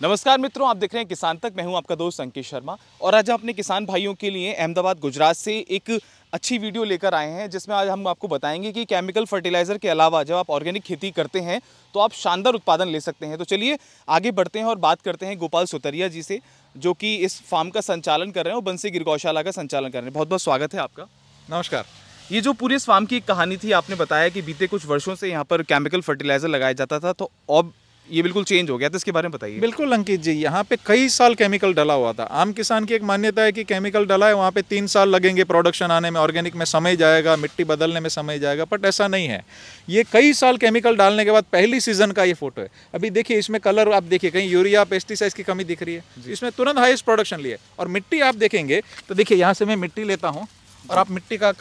नमस्कार मित्रों, आप देख रहे हैं किसान तक। मैं हूं आपका दोस्त अंकित शर्मा और आज हम अपने किसान भाइयों के लिए अहमदाबाद गुजरात से एक अच्छी वीडियो लेकर आए हैं, जिसमें आज हम आपको बताएंगे कि केमिकल फर्टिलाइज़र के अलावा जब आप ऑर्गेनिक खेती करते हैं तो आप शानदार उत्पादन ले सकते हैं। तो चलिए आगे बढ़ते हैं और बात करते हैं गोपाल सुतरिया जी से, जो कि इस फार्म का संचालन कर रहे हैं और बंसी गिर गौशाला का संचालन कर रहे हैं। बहुत बहुत स्वागत है आपका। नमस्कार। ये जो पूरे इस फार्म की एक कहानी थी, आपने बताया कि बीते कुछ वर्षों से यहाँ पर केमिकल फर्टिलाइज़र लगाया जाता था, तो अब ये बिल्कुल चेंज हो गया, तो इसके बारे में बताइए। बिल्कुल अंकित जी, यहाँ पे कई साल केमिकल डला हुआ था। आम किसान की एक मान्यता है कि केमिकल डला है, वहाँ पे 3 साल लगेंगे प्रोडक्शन आने में, ऑर्गेनिक में समय जाएगा, मिट्टी बदलने में समय जाएगा, बट ऐसा नहीं है। ये कई साल केमिकल डालने के बाद पहली सीजन का ये फोटो है। अभी देखिए, इसमें कलर आप देखिए, कहीं यूरिया पेस्टिसाइड्स की कमी दिख रही है, इसमें तुरंत हाईएस्ट प्रोडक्शन लिए। और मिट्टी आप देखेंगे तो देखिए, यहाँ से मैं मिट्टी लेता हूँ और आप मिट्टी का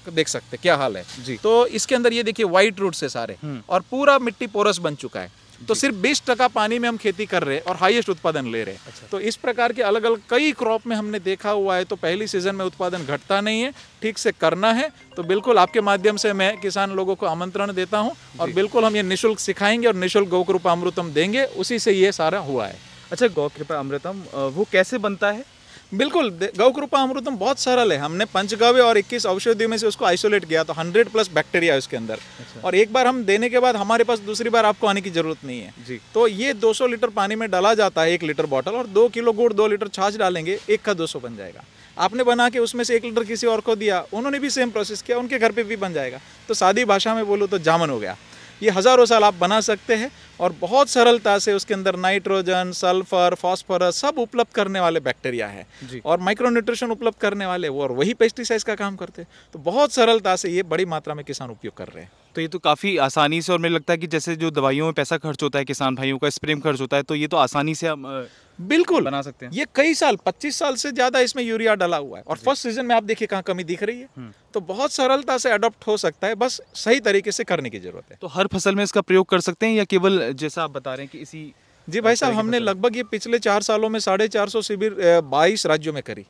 देख सकते हैं क्या हाल है जी। तो इसके अंदर ये देखिए व्हाइट रूट्स है सारे, और पूरा मिट्टी पोरस बन चुका है। तो सिर्फ 20% पानी में हम खेती कर रहे हैं और हाईएस्ट उत्पादन ले रहे हैं। अच्छा। तो इस प्रकार के अलग अलग कई क्रॉप में हमने देखा हुआ है। तो पहली सीजन में उत्पादन घटता नहीं है, ठीक से करना है तो बिल्कुल आपके माध्यम से मैं किसान लोगों को आमंत्रण देता हूँ, और बिल्कुल हम ये निःशुल्क सिखाएंगे और निःशुल्क गौ कृपा अमृतम देंगे, उसी से ये सारा हुआ है। अच्छा, गौ कृपा अमृतम वो कैसे बनता है? बिल्कुल, गौ कृपा अमृतम बहुत सरल है। हमने पंचगव्य और 21 औषधियों में से उसको आइसोलेट किया, तो 100+ बैक्टीरिया है उसके अंदर। अच्छा। और एक बार हम देने के बाद हमारे पास दूसरी बार आपको आने की जरूरत नहीं है जी। तो ये 200 लीटर पानी में डाला जाता है, 1 लीटर बॉटल, और 2 किलो गुड़ 2 लीटर छाछ डालेंगे, 1 का 200 बन जाएगा। आपने बना के उसमें से 1 लीटर किसी और को दिया, उन्होंने भी सेम प्रोसेस किया, उनके घर पे भी बन जाएगा। तो सादी भाषा में बोलूँ तो जामन हो गया। ये हज़ारों साल आप बना सकते हैं, और बहुत सरलता से उसके अंदर नाइट्रोजन, सल्फर, फास्फोरस सब उपलब्ध करने वाले बैक्टीरिया है, और माइक्रो न्यूट्रिशन उपलब्ध करने वाले वो, और वही पेस्टिसाइड्स का काम करते हैं। तो बहुत सरलता से ये बड़ी मात्रा में किसान उपयोग कर रहे हैं। तो ये तो काफ़ी आसानी से, और मुझे लगता है कि जैसे जो दवाइयों में पैसा खर्च होता है किसान भाइयों का, स्प्रे में खर्च होता है, तो ये तो आसानी से हम बिल्कुल बना सकते हैं। ये कई साल 25 साल से ज्यादा इसमें यूरिया डाला हुआ है, और फर्स्ट सीजन में आप देखिए कहाँ कमी दिख रही है। तो बहुत सरलता से अडॉप्ट हो सकता है, बस सही तरीके से करने की जरूरत है। तो हर फसल में इसका प्रयोग कर सकते हैं, या केवल जैसा आप बता रहे हैं कि इसी? जी भाई साहब, हमने लगभग ये पिछले 4 सालों में 450 शिविर 22 राज्यों में करी,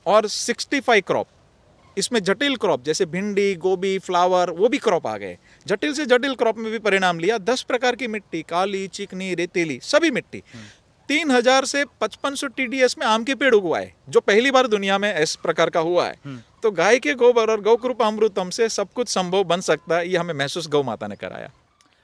और 65 क्रॉप। इसमें जटिल क्रॉप जैसे भिंडी, गोभी, फ्लावर, वो भी क्रॉप आ गए। जटिल से जटिल क्रॉप में भी परिणाम लिया। 10 प्रकार की मिट्टी, काली, चिकनी, रेतीली, सभी मिट्टी। 3000 से 5500 TDS में आम के पेड़ उगवाए, जो पहली बार दुनिया में इस प्रकार का हुआ है। तो गाय के गोबर और गौ कृपा अमृतम से सब कुछ संभव बन सकता है, ये हमें महसूस गौ माता ने कराया।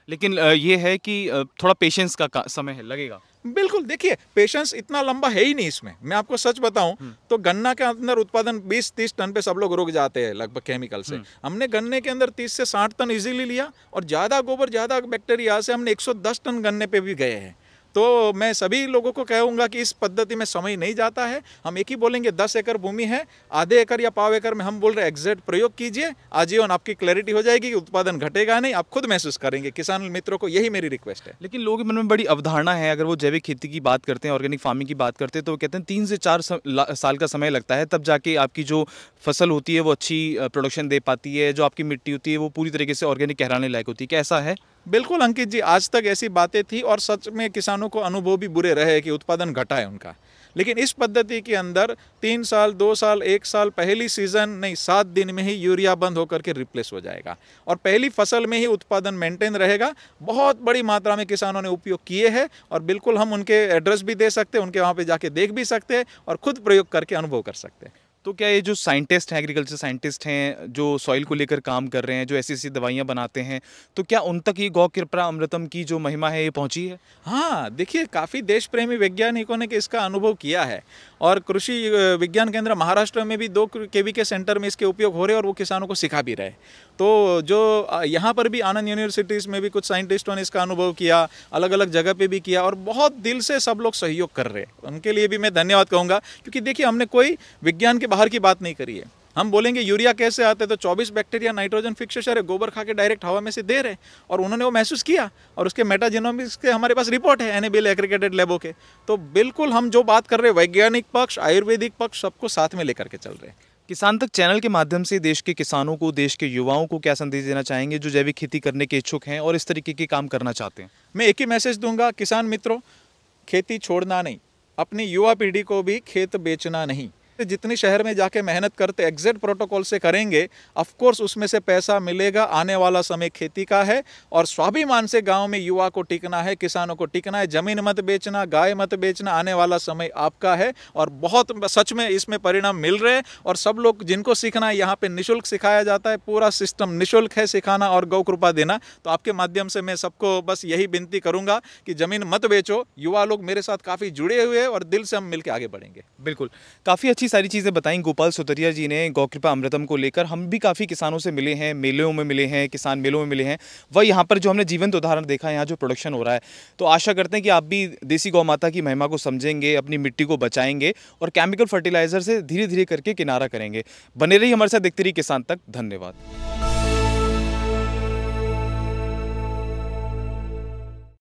लेकिन ये है कि थोड़ा पेशेंस का समय लगेगा। बिल्कुल, देखिए पेशेंस इतना लंबा है ही नहीं इसमें। मैं आपको सच बताऊं तो गन्ना के अंदर उत्पादन 20-30 टन पे सब लोग रुक जाते हैं लगभग केमिकल से। हमने गन्ने के अंदर 30 से 60 टन इजीली लिया, और ज़्यादा गोबर, ज़्यादा बैक्टीरिया से हमने 110 टन गन्ने पे भी गए हैं। तो मैं सभी लोगों को कहूँगा कि इस पद्धति में समय नहीं जाता है। हम एक ही बोलेंगे, 10 एकड़ भूमि है, आधे एकड़ या पाव एकड़ में हम बोल रहे हैं एग्जैक्ट प्रयोग कीजिए, आजीवन आपकी क्लैरिटी हो जाएगी कि उत्पादन घटेगा नहीं, आप खुद महसूस करेंगे। किसान मित्रों को यही मेरी रिक्वेस्ट है। लेकिन लोगों के मन में बड़ी अवधारणा है, अगर वो जैविक खेती की बात करते हैं, ऑर्गेनिक फार्मिंग की बात करते हैं, तो वो कहते हैं 3 से 4 साल का समय लगता है, तब जाके आपकी जो फसल होती है वो अच्छी प्रोडक्शन दे पाती है, जो आपकी मिट्टी होती है वो पूरी तरीके से ऑर्गेनिक कहलाने लायक होती है। क्या ऐसा है? बिल्कुल अंकित जी, आज तक ऐसी बातें थी, और सच में किसानों को अनुभव भी बुरे रहे कि उत्पादन घटा है उनका। लेकिन इस पद्धति के अंदर 3 साल, 2 साल, 1 साल, पहली सीजन नहीं, 7 दिन में ही यूरिया बंद होकर के रिप्लेस हो जाएगा, और पहली फसल में ही उत्पादन मेंटेन रहेगा। बहुत बड़ी मात्रा में किसानों ने उपयोग किए हैं, और बिल्कुल हम उनके एड्रेस भी दे सकते हैं, उनके वहाँ पे जाके देख भी सकते हैं, और खुद प्रयोग करके अनुभव कर सकते हैं। तो क्या ये जो साइंटिस्ट हैं, एग्रीकल्चर साइंटिस्ट हैं, जो सॉइल को लेकर काम कर रहे हैं, जो ऐसी ऐसी दवाइयाँ बनाते हैं, तो क्या उन तक ये गौ कृपा अमृतम की जो महिमा है ये पहुँची है? हाँ, देखिए काफ़ी देश प्रेमी वैज्ञानिकों ने इसका अनुभव किया है, और कृषि विज्ञान केंद्र महाराष्ट्र में भी 2 KV सेंटर में इसके उपयोग हो रहे हैं, और वो किसानों को सिखा भी रहे। तो जो यहाँ पर भी आनंद यूनिवर्सिटीज़ में भी कुछ साइंटिस्टों ने इसका अनुभव किया, अलग अलग जगह पे भी किया, और बहुत दिल से सब लोग सहयोग कर रहे हैं। उनके लिए भी मैं धन्यवाद कहूँगा, क्योंकि देखिए हमने कोई विज्ञान के बाहर की बात नहीं करी है। हम बोलेंगे यूरिया कैसे आते, तो 24 बैक्टीरिया नाइट्रोजन फिक्सेशन है, गोबर खा के डायरेक्ट हवा में से दे रहे, और उन्होंने वो महसूस किया, और उसके मेटाजेनोमिक्स के हमारे पास रिपोर्ट है NABL एग्रीगेटेड लैबों के। तो बिल्कुल हम जो बात कर रहे हैं, वैज्ञानिक पक्ष, आयुर्वेदिक पक्ष, सबको साथ में लेकर के चल रहे हैं। किसान तक चैनल के माध्यम से देश के किसानों को, देश के युवाओं को क्या संदेश देना चाहेंगे जो जैविक खेती करने के इच्छुक हैं और इस तरीके के काम करना चाहते हैं? मैं एक ही मैसेज दूंगा, किसान मित्रों, खेती छोड़ना नहीं, अपनी युवा पीढ़ी को भी खेत बेचना नहीं। जितनी शहर में जाके मेहनत करते एग्जैक्ट प्रोटोकॉल से करेंगे, ऑफ कोर्स उसमें से पैसा मिलेगा। आने वाला समय खेती का है और स्वाभिमान से गांव में युवा को टिकना है, किसानों को टिकना है। जमीन मत बेचना, गाय मत बेचना, आने वाला समय आपका है। और बहुत सच में इसमें परिणाम मिल रहे हैं। और सब लोग जिनको सीखना है, यहाँ पे निःशुल्क सिखाया जाता है, पूरा सिस्टम निःशुल्क है सिखाना और गौ कृपा देना। तो आपके माध्यम से मैं सबको बस यही विनती करूंगा कि जमीन मत बेचो। युवा लोग मेरे साथ काफ़ी जुड़े हुए हैं और दिल से हम मिलकर आगे बढ़ेंगे। बिल्कुल, काफ़ी अच्छी सारी चीज़ें बताई गोपाल सुतरिया जी ने गौ कृपा अमृतम को लेकर। हम भी काफ़ी किसानों से मिले हैं, मेलों में मिले हैं, किसान मेलों में मिले हैं। वह यहाँ पर जो हमने जीवंत उदाहरण देखा है, यहाँ जो प्रोडक्शन हो रहा है, तो आशा करते हैं कि आप भी देसी गौ माता की महिमा को समझेंगे, अपनी मिट्टी को बचाएंगे और केमिकल फर्टिलाइजर से धीरे धीरे करके किनारा करेंगे। बने रहिए हमारे साथ, देखते रहिए किसान तक। धन्यवाद।